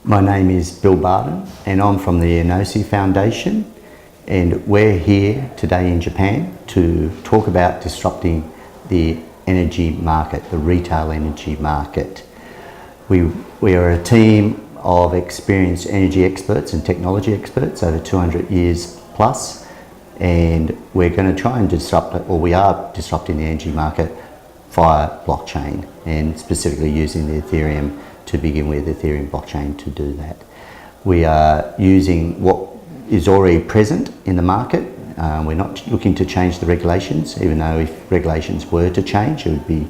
My name is Bill Barton and I'm from the Enosi Foundation, and we're here today in Japan to talk about disrupting the energy market, the retail energy market. We are a team of experienced energy experts and technology experts over 200 years plus, and we're going to try and disrupt, or we are disrupting the energy market via blockchain, and specifically using the Ethereum to begin with, Ethereum blockchain to do that. We are using what is already present in the market. We're not looking to change the regulations, even though if regulations were to change, it would be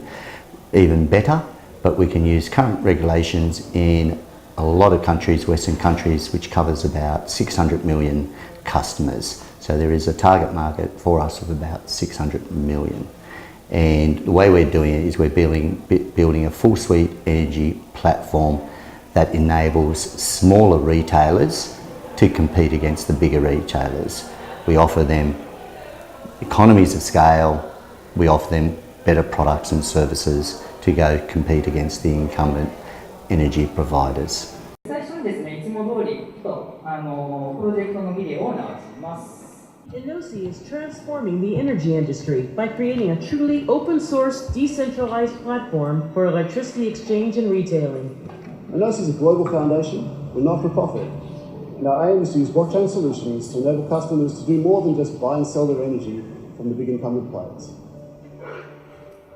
even better. But we can use current regulations in a lot of countries, Western countries, which covers about 600 million customers. So there is a target market for us of about 600 million. And the way we're doing it is we're building a full suite energy platform that enables smaller retailers to compete against the bigger retailers. We offer them economies of scale, we offer them better products and services to go compete against the incumbent energy providers. 最初にですね、いつも通りとプロジェクトのビデオを流します。Enosi is transforming the energy industry by creating a truly open-source, decentralized platform for electricity exchange and retailing. Enosi is a global foundation. We're not-for-profit, and our aim is to use blockchain solutions to enable customers to do more than just buy and sell their energy from the big incumbent players.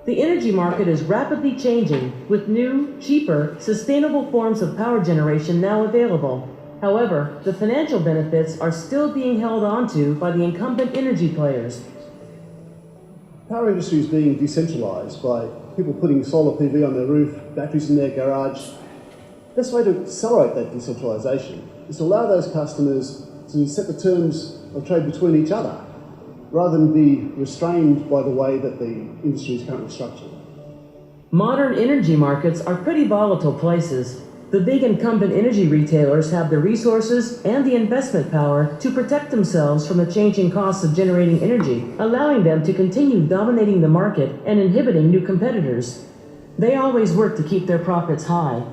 The energy market is rapidly changing, with new, cheaper, sustainable forms of power generation now available. However, the financial benefits are still being held onto by the incumbent energy players. The power industry is being decentralized by people putting solar PV on their roof, batteries in their garage. The best way to accelerate that decentralization is to allow those customers to set the terms of trade between each other, rather than be restrained by the way that the industry is currently structured. Modern energy markets are pretty volatile places. The big incumbent energy retailers have the resources and the investment power to protect themselves from the changing costs of generating energy, allowing them to continue dominating the market and inhibiting new competitors. They always work to keep their profits high.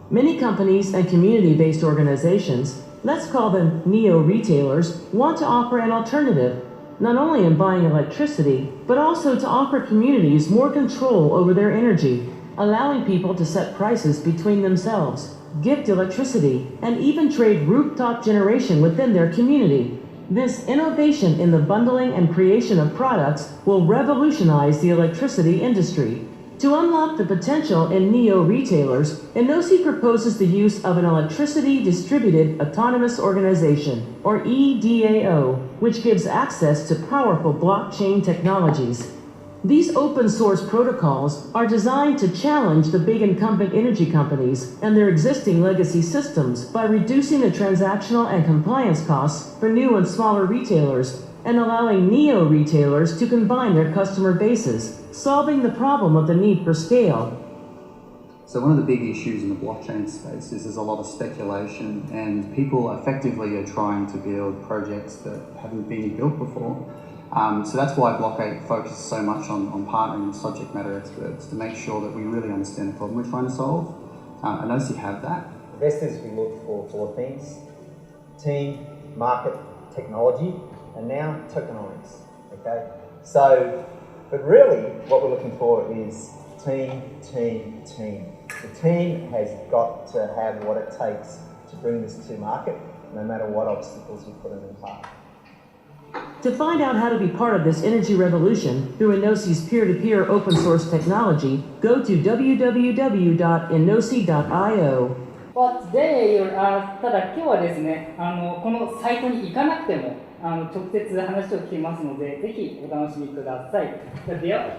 Many companies and community-based organizations, let's call them neo-retailers, want to offer an alternative, not only in buying electricity, but also to offer communities more control over their energy, allowing people to set prices between themselves, gift electricity, and even trade rooftop generation within their community. This innovation in the bundling and creation of products will revolutionize the electricity industry. To unlock the potential in neo-retailers, Enosi proposes the use of an Electricity Distributed Autonomous Organization, or EDAO, which gives access to powerful blockchain technologies. These open-source protocols are designed to challenge the big incumbent energy companies and their existing legacy systems by reducing the transactional and compliance costs for new and smaller retailers and allowing neo-retailers to combine their customer bases, solving the problem of the need for scale. So one of the big issues in the blockchain space is there's a lot of speculation, and people effectively are trying to build projects that haven't been built before. So that's why Block8 focuses so much on partnering with subject matter experts to make sure that we really understand the problem we're trying to solve. Enosi have that. Investors, we look for four things: team, market, technology, and now tokenomics. Okay? So, but really what we're looking for is team, team, team. The team has got to have what it takes to bring this to market, no matter what obstacles you put in their path. To find out how to be part of this energy revolution through Enosi's peer-to-peer open-source technology, go to www.enosi.io. But today, ただ今日はですね、このサイトに行かなくても直接話を聞きますので、ぜひお楽しみください。では、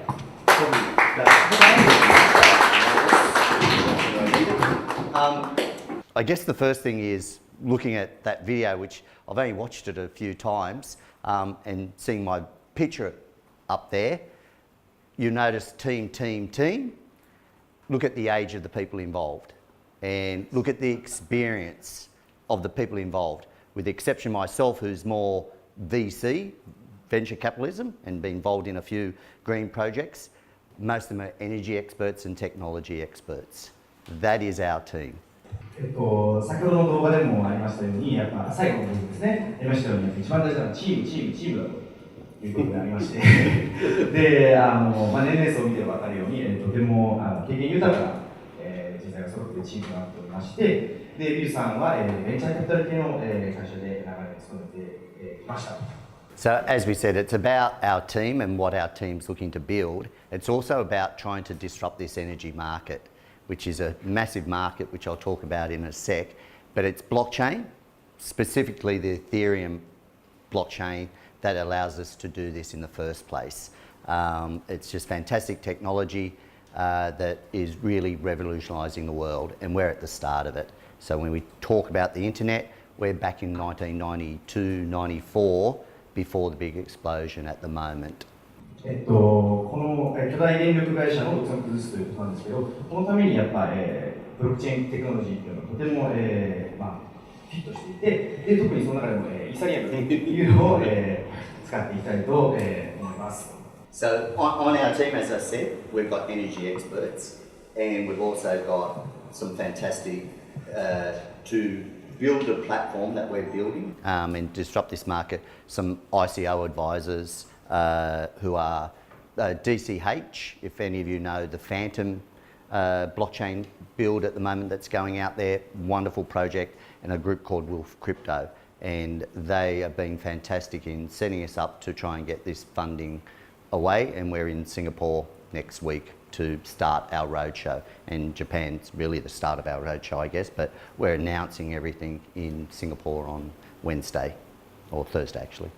I guess the first thing is looking at that video, which I've only watched it a few times, and seeing my picture up there, you notice team, team, team. Look at the age of the people involved and look at the experience of the people involved, with the exception of myself, who's more VC, venture capitalism, and been involved in a few green projects. Most of them are energy experts and technology experts. That is our team. 先ほどの動画でもありましたように、やっぱ最後の部分ですね、やりましたように、一番大事なのはチームだということでありまして、で、年齢層を見て分かるように、とても経験豊かな、人材が揃っているチームとなっておりまして、で、ビルさんは、ベンチャーキャピタル系の、会社で長年勤めてきました。So as we said, it's about our team and what our team's looking to build. It's also about trying to disrupt this energy market, which is a massive market, which I'll talk about in a sec. But it's blockchain, specifically the Ethereum blockchain, that allows us to do this in the first place. It's just fantastic technology that is really revolutionising the world, and we're at the start of it. So when we talk about the internet, we're back in 1992, 94, before the big explosion at the moment. この巨大電力会社の独占を崩すということなんですけど、このためにやっぱ、ブロックチェーンテクノロジーというのはとても、フィットしていて、で特にその中でも、イーサリアムというのを、使っていきたいと、思います。So on our team, as I said, we've got energy experts, and we've also got some fantastic to build a platform that we're building and disrupt this market. Some ICO advisors who are DCH, if any of you know the Phantom blockchain build at the moment that's going out there, wonderful project, and a group called Wolf Crypto. And they have been fantastic in setting us up to try and get this funding away, and we're in Singapore next week to start our roadshow. And Japan's really the start of our roadshow, I guess, but we're announcing everything in Singapore on Wednesday, or Thursday actually.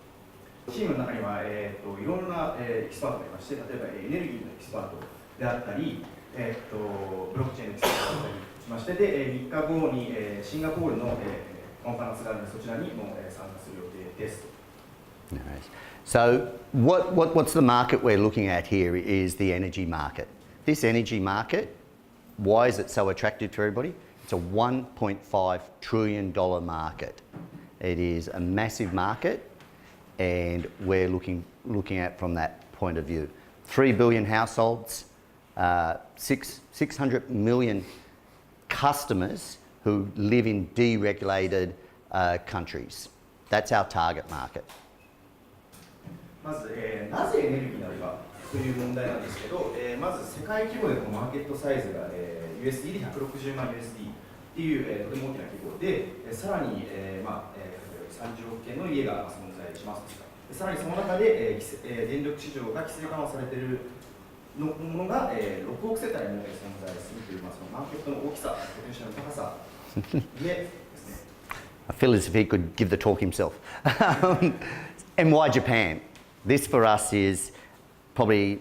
チームの中には、いろんな、エキスパートがいまして、例えばエネルギーのエキスパートであったり、ブロックチェーンのエキスパートだったりしまして、で、3日後に、シンガポールの、コンファレンスがあるので、そちらにも、参加する予定です。So what's the market we're looking at here is the energy market. This energy market, why is it so attractive to everybody? It's a $1.5 trillion market. It is a massive market, and we're looking at from that point of view. 3 billion households, 600 million customers who live in deregulated countries. That's our target market. まず、なぜエネルギーなのかという問題なんですけど、まず世界規模でのマーケットサイズが、USD で160万 USD っていう、とても大きな規模で、さらに、30億件の家が存在します。さらにその中で、電力市場が規制緩和されているものが、6億世帯も存在するという、そのマーケットの大きさ、ポテンシャルの高さでですね。I feel as if he could give the talk himself. And why Japan? This for us is probably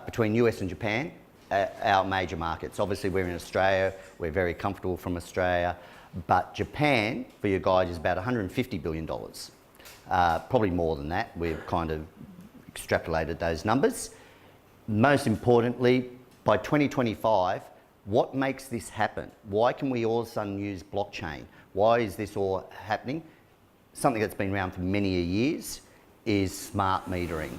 between US and Japan, our major markets. Obviously we're in Australia, we're very comfortable from Australia, but Japan, for you guys, is about $150 billion. Probably more than that, we've kind of extrapolated those numbers. Most importantly, by 2025, what makes this happen? Why can we all of a sudden use blockchain? Why is this all happening? Something that's been around for many years is smart metering.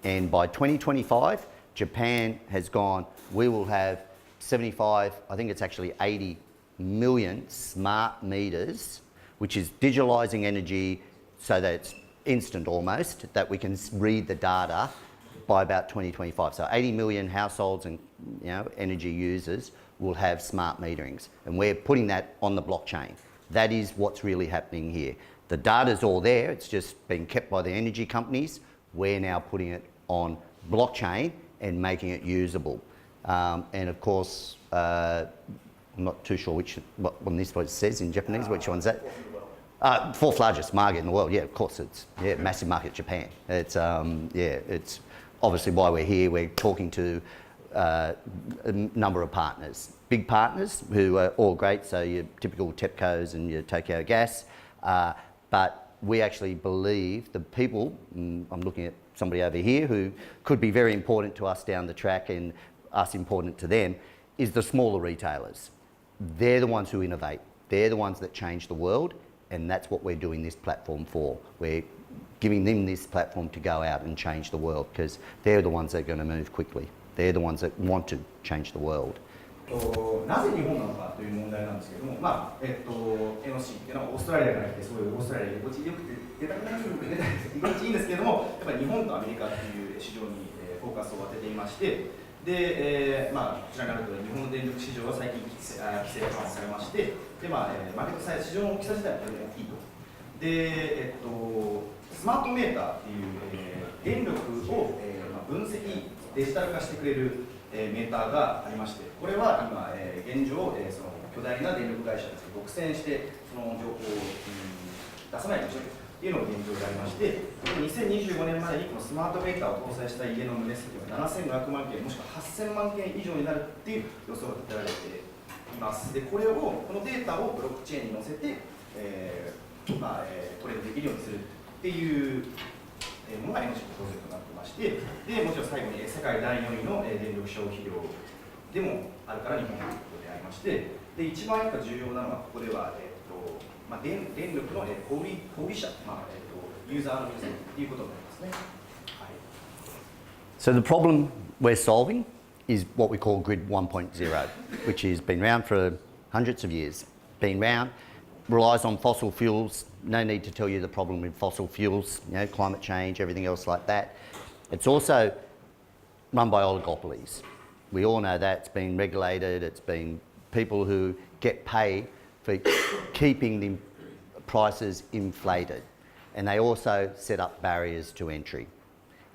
And by 2025, Japan has gone, we will have 75, I think it's actually 80 million smart meters, which is digitalising energy so that it's instant almost, that we can read the data by about 2025. So 80 million households and energy users will have smart meterings. And we're putting that on the blockchain. That is what's really happening here. The data's all there, it's just being kept by the energy companies. We're now putting it on blockchain and making it usable. And of course, I'm not too sure what it says in Japanese, which one's that? Fourth largest market in the world, yeah, of course it's, massive market, Japan. It's, it's obviously why we're here. We're talking to a number of partners. Big partners who are all great, so your typical TEPCOs and your Tokyo Gas, but we actually believe the people, I'm looking at somebody over here who could be very important to us down the track and us important to them, is the smaller retailers. They're the ones who innovate. They're the ones that change the world, and that's what we're doing this platform for. We're giving them this platform to go out and change the world, because they're the ones that are going to move quickly. They're the ones that want to change the world. なぜ日本なのかという問題なんですけども、エノシーっていうのはオーストラリアから来て、そういうオーストラリアに居心地よくて出たくなくて居心地いいんですけれども、やっぱり日本とアメリカっていう市場にフォーカスを当てていまして、で、こちらにあると日本の電力市場は最近規制が緩和されまして、で、マーケットサイズ、市場の大きさ自体は大きいと。で、スマートメーターっていう、電力を、分析、デジタル化してくれるメーターがありまして、これは今、現状、その巨大な電力会社たちが独占して、その情報を、出さないようにしているというのが現状でありまして、2025年までにこのスマートメーターを搭載した家の棟数が7500万件、もしくは8000万件以上になるっていう予想が立てられています。で、このデータをブロックチェーンに乗せて、トレードできるようにするっていうものが Enosi のプロジェクトになっていまして、でもちろん最後に世界第4位の電力消費量でもあるから日本ということでありまして、で一番やっぱ重要なのはここでは、電力の小売者、ユーザーの皆さんということになりますね。はい、So the problem we're solving is what we call Grid 1.0, which has been around for hundreds of years. Been around, relies on fossil fuels. No need to tell you the problem with fossil fuels, climate change, everything else like that. It's also run by oligopolies. We all know that. It's been regulated. It's been people who get paid for keeping the prices inflated. And they also set up barriers to entry.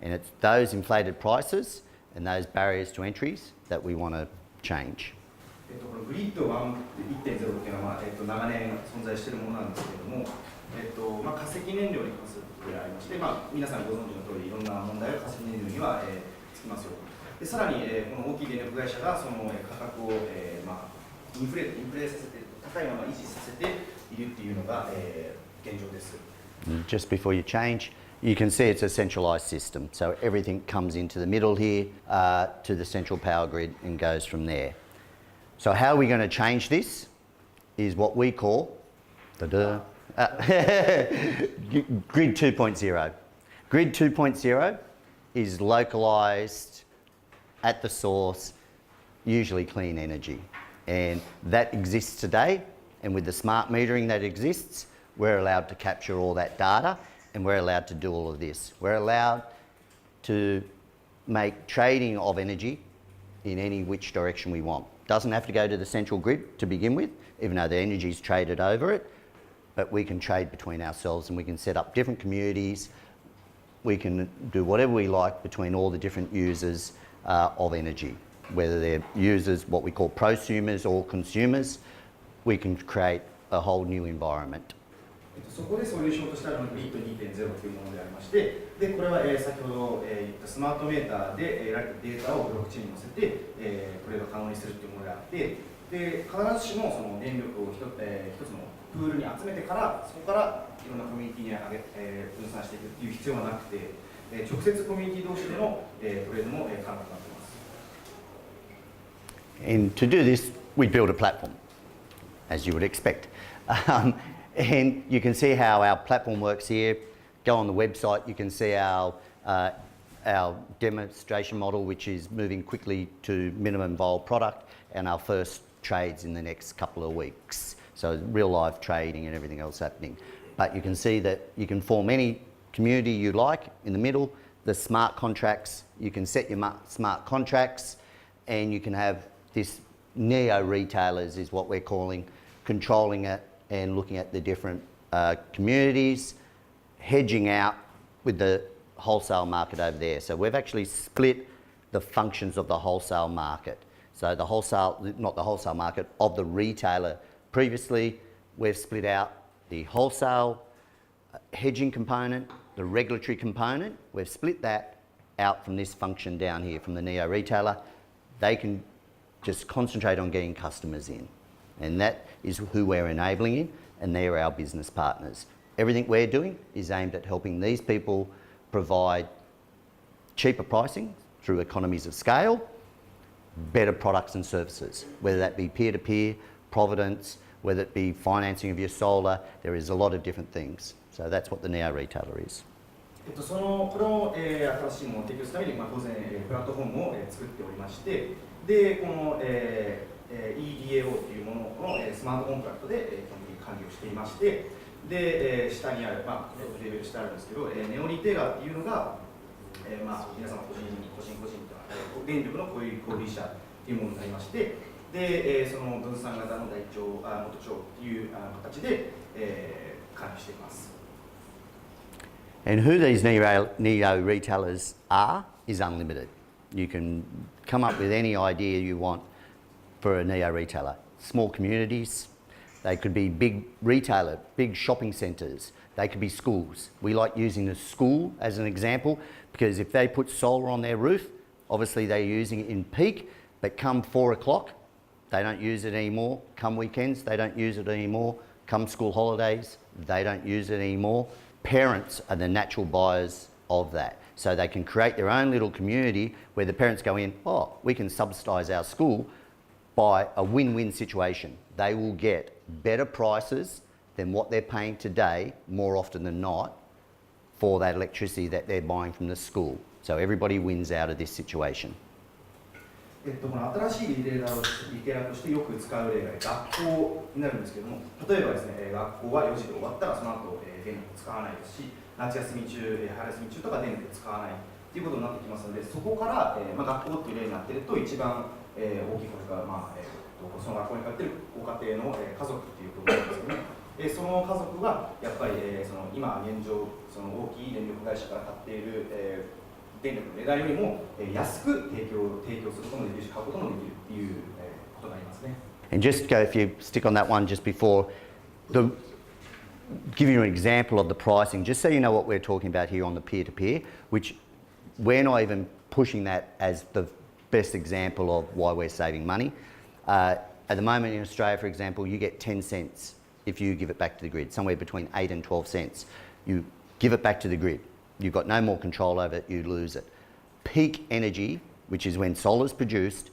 And it's those inflated prices and those barriers to entries that we want to change. このグリッド1.0っていうのは、長年存在しているものなんですけれども、化石燃料に関することでありまして、皆さんご存知の通りいろんな問題が化石燃料には、つきますよ。でさらに、この大きい電力会社がその価格を、インフレさせて高いまま維持させているっていうのが、現状です。Just before you change, you can see it's a centralised system. So everything comes into the middle here to the central power grid and goes from there. So how are we going to change this is what we call Grid 2.0. Grid 2.0 is localised at the source, usually clean energy. And that exists today, and with the smart metering that exists, we're allowed to capture all that data and we're allowed to do all of this. We're allowed to make trading of energy in any which direction we want. Doesn't have to go to the central grid to begin with, even though the energy is traded over it, but we can trade between ourselves and we can set up different communities. We can do whatever we like between all the different users of energy, whether they're users, what we call prosumers or consumers. We can create a whole new environment. そこでソリューションとしてあるのがグリッド 2.0 というものでありまして、でこれは、先ほど、言ったスマートメーターで得られたデータをブロックチェーンに乗せて、トレード可能にするというものであって、で必ずしもその電力を一つのプールに集めてから、そこからいろんなコミュニティに分散していくという必要はなくて、直接コミュニティ同士での、トレードも可能となっています。And to do this, we build a platform, as you would expect. And you can see how our platform works here. Go on the website, you can see our demonstration model, which is moving quickly to minimum viable product, and our first trades in the next couple of weeks. So real live trading and everything else happening. But you can see that you can form any community you like in the middle. The smart contracts, you can set your smart contracts, and you can have this neo retailers is what we're calling, controlling it and looking at the different communities, hedging out with the wholesale market over there. So we've actually split the functions of the wholesale market. So the wholesale, not the wholesale market, of the retailer. Previously, we've split out the wholesale hedging component, the regulatory component. We've split that out from this function down here, from the neo retailer. They can just concentrate on getting customers in. And that is who we're enabling in, and they're our business partners. Everything we're doing is aimed at helping these people provide cheaper pricing through economies of scale, better products and services, whether that be peer-to-peer, providence, whether it be financing of your solar. There is a lot of different things. So that's what the neo retailer is. この、新しいものを提供するために、当然、プラットフォームを、作っておりまして、でこの、EDAO というものの、スマートコントラクトで、基本的に管理をしていまして、で、下にある、レベル下あるんですけど、ネオリテイラーっていうのが、皆様個人というか、電力の小売者というものになりまして、で、その分散型の元帳という形で、管理しています。And who these neo retailers are is unlimited. You can come up with any idea you want for a neo retailer. Small communities, they could be big retailer, big shopping centres, they could be schools. We like using the school as an example because if they put solar on their roof, obviously they're using it in peak, but come 4 o'clock, they don't use it anymore. Come weekends, they don't use it anymore. Come school holidays, they don't use it anymore. Parents are the natural buyers of that. So they can create their own little community where the parents go in, oh, we can subsidise our school by a win-win situation. They will get better prices than what they're paying today, more often than not, for that electricity that they're buying from the school. So everybody wins out of this situation. この新しいリテイラーとしてよく使う例が学校になるんですけども、例えばですね、学校は4時で終わったらその後、電力使わないですし、夏休み中、春休み中とか電力使わないということになってきますので、そこから、学校っていう例になっていると一番、大きいこれから、その学校に通っているご家庭の、家族っていうことなんですけども、その家族はやっぱり、その今現状その大きい電力会社から買っている、電力の値段よりも、安く提供することもできるし、買うこともできるっていう、ことになりますね。And just go, if you stick on that one just before, give you an example of the pricing, just so you know what we're talking about here on the peer-to-peer, which we're not even pushing that as the best example of why we're saving money. At the moment in Australia, for example, you get 10 cents if you give it back to the grid, somewhere between 8 and 12 cents. You give it back to the grid. You've got no more control over it, you lose it. Peak energy, which is when solar's produced,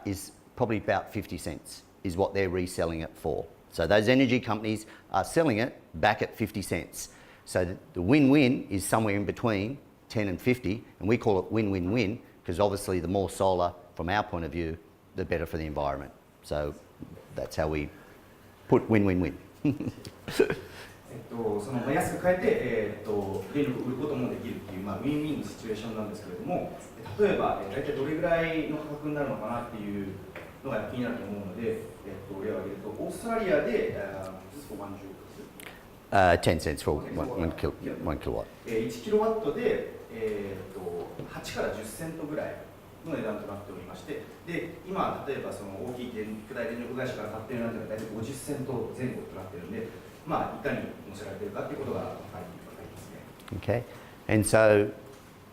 is probably about 50 cents, is what they're reselling it for. So those energy companies are selling it back at 50 cents. So the win-win is somewhere in between 10 and 50, and we call it win-win-win because obviously the more solar, from our point of view, the better for the environment. So that's how we put win-win-win. その安く買えて、電力を売ることもできるっていう、ウィンウィンのシチュエーションなんですけれども、例えば、大体どれぐらいの価格になるのかなっていうのが気になると思うので、例を挙げると、オーストラリアで、10 cents for 1 kilowatt. 1キロワットで、8から10セントぐらいの値段となっておりまして、で今、例えばその大きい巨大電力会社から買っているのは大体50セント前後となっているので、いかに載せられているかということが分かりますね。Okay, and so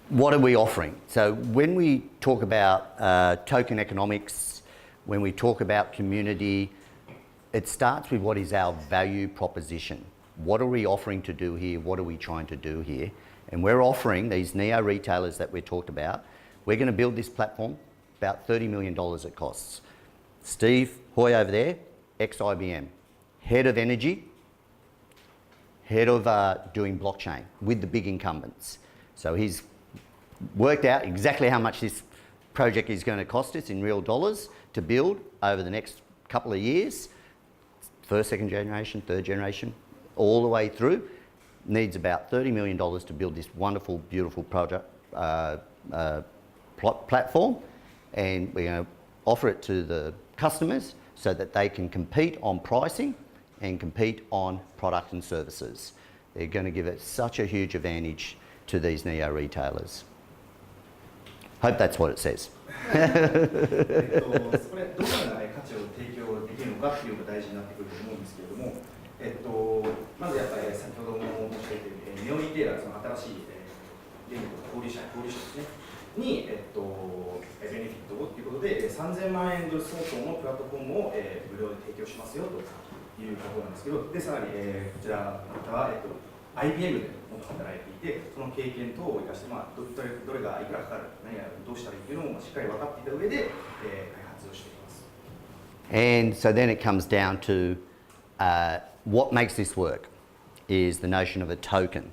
what are we offering? So when we talk about token economics, when we talk about community, it starts with what is our value proposition. What are we offering to do here? What are we trying to do here? And we're offering these neo retailers that we talked about. We're going to build this platform, about $30 million it costs. Steve Hoy over there, ex-IBM, head of energy, head of doing blockchain with the big incumbents. So he's worked out exactly how much this project is going to cost us in real dollars to build over the next couple of years. First, second generation, third generation, all the way through. Needs about $30 million to build this wonderful, beautiful project platform, and we're going to offer it to the customers so that they can compete on pricing and compete on product and services. They're going to give it such a huge advantage to these neo retailers. Hope that's what it says. それどのような価値を提供できるのかっていうのが大事になってくると思うんですけれども、まずやっぱり先ほども申し上げているネオリテイラー、その新しい電力の小売者ですねに、ベネフィットをということで3000万円ドル相当のプラットフォームを、無料で提供しますよということなんですけど、でさらに、こちらの方は、IBM で元働いていて、その経験等を生かして、どれがいくらかかる、何がどうしたらいいというのをしっかり分かっていた上で、開発をしています。And so then it comes down to what makes this work is the notion of a token.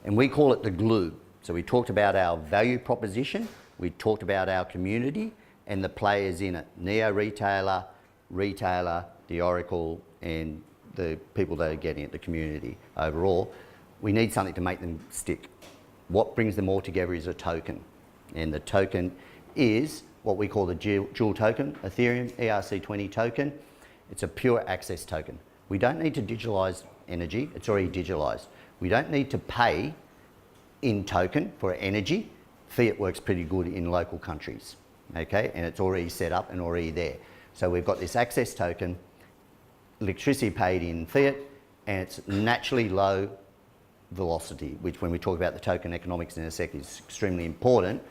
And we call it the glue. So we talked about our value proposition, we talked about our community and the players in it. Neo-retailer, retailer, the Oracle and the people that are getting it, the community overall. We need something to make them stick. What brings them all together is a token. And the token is what we call the dual token, Ethereum ERC20 token. It's a pure access token. We don't need to digitalize energy, it's already digitalized. We don't need to pay in token for energy. Fiat works pretty good in local countries, okay? And it's already set up and already there. So we've got this access token, electricity paid in fiat, and it's naturally low velocity, which when we talk about the token economics in a sec is extremely important.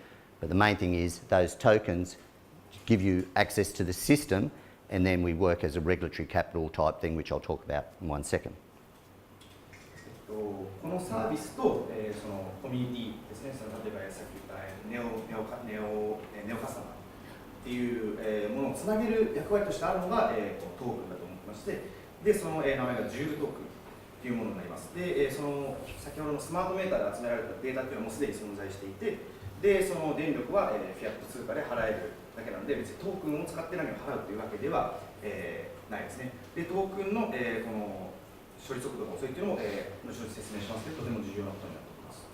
But the main thing is those tokens give you access to the system, and then we work as a regulatory capital type thing, which I'll talk about in 1 second. このサービスと、そのコミュニティですね、その例えばさっき言ったネオカスタマーっていう、ものをつなげる役割としてあるのが、トークンだと思ってまして、でその、名前がジュールトークンというものになります。で、その先ほどのスマートメーターで集められたデータっていうのはもうすでに存在していて、でその電力は、フィアット通貨で払えるだけなので、別にトークンを使って何を払うというわけでは、ないですね。で、トークンの、この処理速度もそういったのを、後ほど説明しますけど、とても重要なことになっております。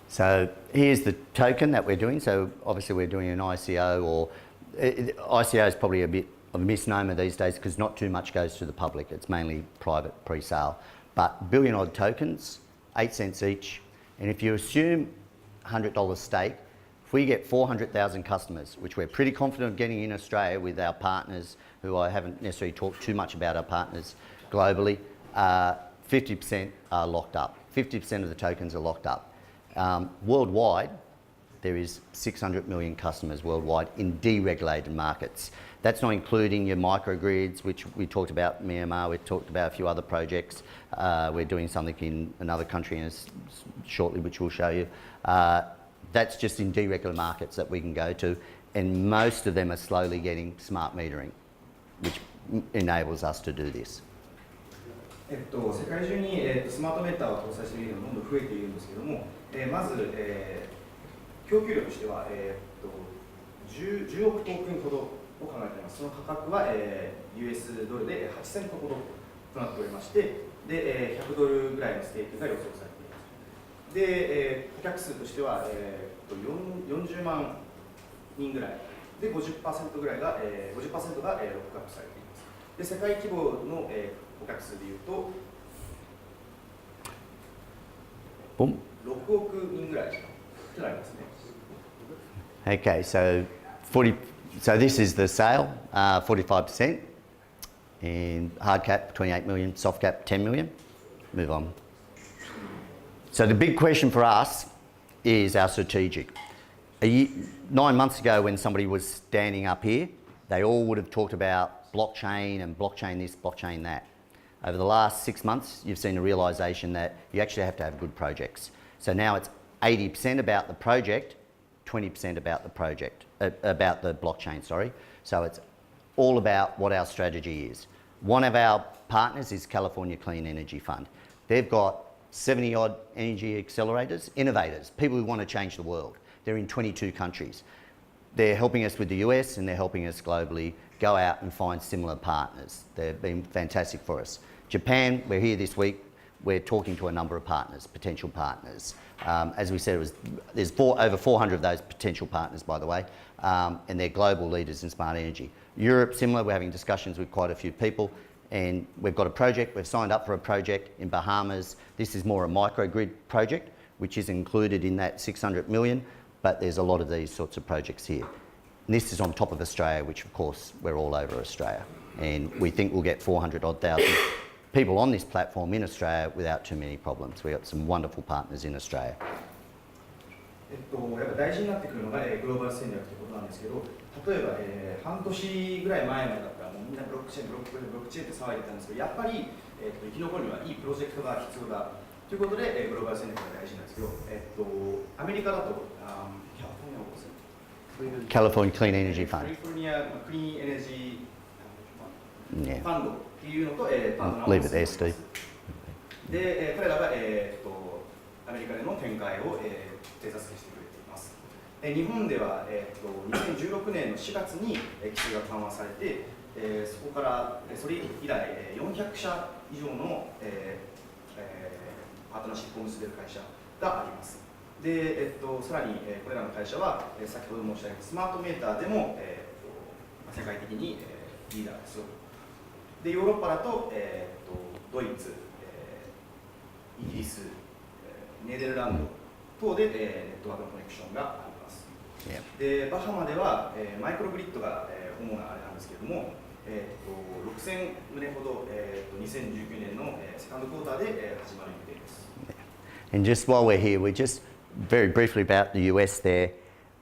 So here's the token that we're doing. So obviously we're doing an ICO, or ICO is probably a bit of a misnomer these days because not too much goes to the public. It's mainly private pre-sale. But billion odd tokens, 8 cents each. And if you assume $100 stake, if we get 400,000 customers, which we're pretty confident of getting in Australia with our partners, who I haven't necessarily talked too much about our partners globally, 50% are locked up. 50% of the tokens are locked up. Worldwide, there is 600 million customers worldwide in deregulated markets. That's not including your microgrids, which we talked about Myanmar, we talked about a few other projects. We're doing something in another country shortly, which we'll show you. That's just in deregulated markets that we can go to, and most of them are slowly getting smart metering, which enables us to do this. 世界中に、スマートメーターを搭載しているのがどんどん増えているんですけども、まず、供給量としては、10億トークンほどを考えています。その価格は、US ドルで8セントほどとなっておりまして、で、$100ぐらいのステーキが予想されています。で、顧客数としては、40万人ぐらいで 50% ぐらいが、50% が、ロックアップされています。で、世界規模の、顧客数でいうと6億人ぐらいとなりますね。Okay, so this is the sale, 45%, and hard cap 28 million, soft cap 10 million. Move on. So the big question for us is our strategic. 9 months ago, when somebody was standing up here, they all would have talked about blockchain and blockchain this, blockchain that. Over the last 6 months, you've seen a realisation that you actually have to have good projects. So now it's 80% about the project, 20% about the project, about the blockchain, sorry. So it's all about what our strategy is. One of our partners is California Clean Energy Fund. They've got 70 odd energy accelerators, innovators, people who want to change the world. They're in 22 countries. They're helping us with the US and they're helping us globally go out and find similar partners. They've been fantastic for us. Japan, we're here this week. We're talking to a number of partners, potential partners. As we said, there's over 400 of those potential partners, by the way, and they're global leaders in smart energy. Europe, similar, we're having discussions with quite a few people, and we've got a project, we've signed up for a project in Bahamas. This is more a microgrid project, which is included in that 600 million, but there's a lot of these sorts of projects here. And this is on top of Australia, which of course, we're all over Australia. And we think we'll get 400 odd thousand people on this platform in Australia without too many problems. We've got some wonderful partners in Australia. やっぱ大事になってくるのが、グローバル戦略ということなんですけど、例えば、半年ぐらい前までだったらもうみんなブロックチェーンって騒いでたんですけど、やっぱり、生き残るにはいいプロジェクトが必要だということで、グローバル戦略が大事なんですけど、アメリカだと、California Clean Energy Fund. カリフォルニアクリーンエネルギーファンドっていうのと、パートナーを Leave it there, Steve. で、彼らが、アメリカでの展開を、手助けしてくれています。日本では、2016年の4月に規制が緩和されて、そこからそれ以来400社以上の、パートナーシップを結んでいる会社があります。で、さらにこれらの会社は先ほど申し上げたスマートメーターでも、世界的にリーダーですよ。で、ヨーロッパだと、ドイツ、イギリス、ネデルランド等で、ネットワークのコネクションがあります。で、バハマでは、マイクログリッドが、主なあれなんですけれども、6000棟ほど、2019年の、セカンドクォーターで、始まる予定です。And just while we're here, we just very briefly about the US there.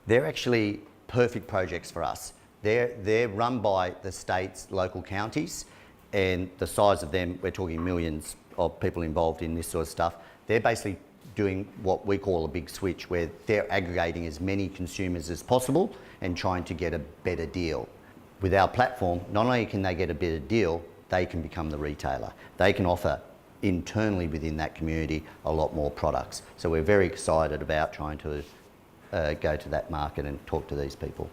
They're actually perfect projects for us. They're run by the states, local counties, and the size of them, we're talking millions of people involved in this sort of stuff. They're basically doing what we call a big switch, where they're aggregating as many consumers as possible and trying to get a better deal. With our platform, not only can they get a better deal, they can become the retailer. They can offer internally within that community a lot more products. So we're very excited about trying to go to that market and talk to these people.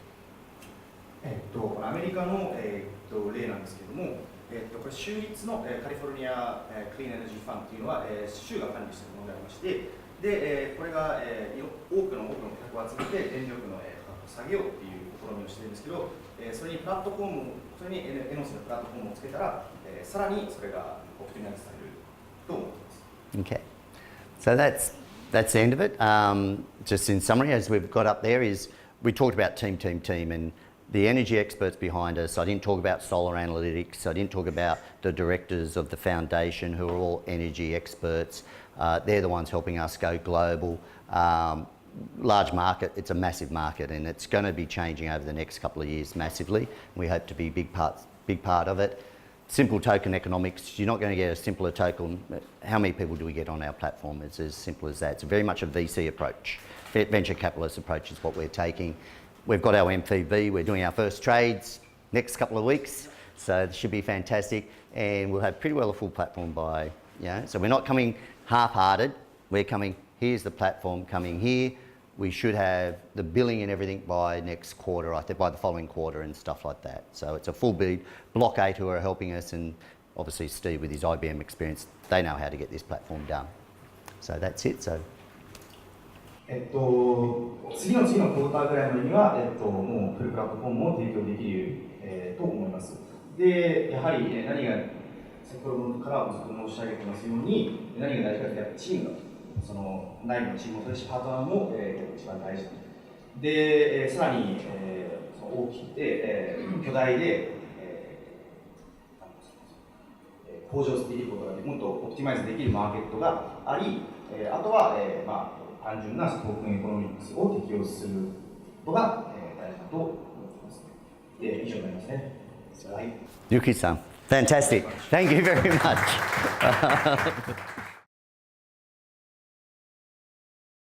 アメリカの、例なんですけれども、これ州立の、カリフォルニア、クリーンエネルギーファンというのは、州が管理しているものでありまして、で、これが、多くの顧客を集めて電力の、価格を下げようという試みをしているんですけど、それにプラットフォーム、それにエノスのプラットフォームをつけたら、さらにそれがオプティマイズされると思っています。Okay, so that's the end of it. Just in summary, as we've got up there, is we talked about team, and the energy experts behind us. I didn't talk about solar analytics. I didn't talk about the directors of the foundation, who are all energy experts. They're the ones helping us go global. Large market, it's a massive market, and it's going to be changing over the next couple of years massively. We hope to be a big part of it. Simple token economics, you're not going to get a simpler token. How many people do we get on our platform? It's as simple as that. It's very much a VC approach. Venture capitalist approach is what we're taking. We've got our MVV, we're doing our first trades next couple of weeks, so it should be fantastic, and we'll have pretty well a full platform by, so we're not coming half-hearted, we're coming, here's the platform coming here. We should have the billing and everything by next quarter, I think by the following quarter and stuff like that. So it's a full build. Block 8 who are helping us, and obviously Steve with his IBM experience, they know how to get this platform done. So that's it. So. 次のクォーターぐらいまでには、もうフルプラットフォームを提供できる、と思います。で、やはり、何が先ほどからずっと申し上げてますように、何が大事かというと、やっぱチームが、その内部のチームもそうですし、パートナーも、一番大事だと。で、さらに、その大きくて、巨大で、向上できることがもっとオプティマイズできるマーケットがあり、あとは、単純なトークンエコノミクスを適用することが、大事だと思います。以上になりますね。はい。Yuki-san, fantastic. Thank you very much.